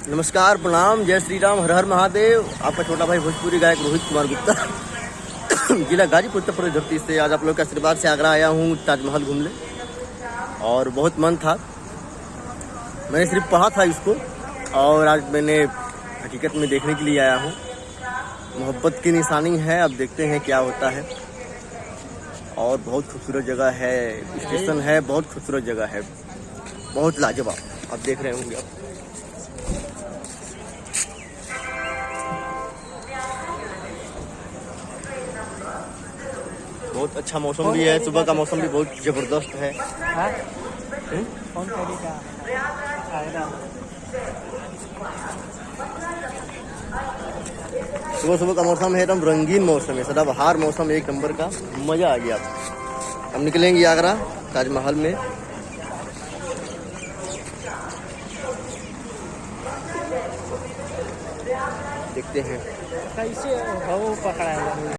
नमस्कार, प्रणाम, जय श्री राम, हर हर महादेव। आपका छोटा भाई भोजपुरी गायक रोहित कुमार गुप्ता जिला गाजीपुर उत्तर प्रदेश धरती से आज आप लोग के आशीर्वाद से आगरा आया हूँ ताजमहल घूमने। और बहुत मन था, मैंने सिर्फ पढ़ा था इसको और आज मैंने हकीकत में देखने के लिए आया हूँ। मोहब्बत की निशानी है, अब देखते हैं क्या होता है। और बहुत खूबसूरत जगह है, स्टेशन है, बहुत खूबसूरत जगह है, बहुत लाजवाब। आप देख रहे होंगे आप। बहुत अच्छा मौसम भी है, सुबह का मौसम भी बहुत जबरदस्त है। सुबह सुबह का मौसम है, एकदम रंगीन मौसम है, सदाबहार मौसम, एक नंबर का, मजा आ गया। हम निकलेंगे आगरा ताजमहल में। देखते हैं कैसे वो पकड़ा है।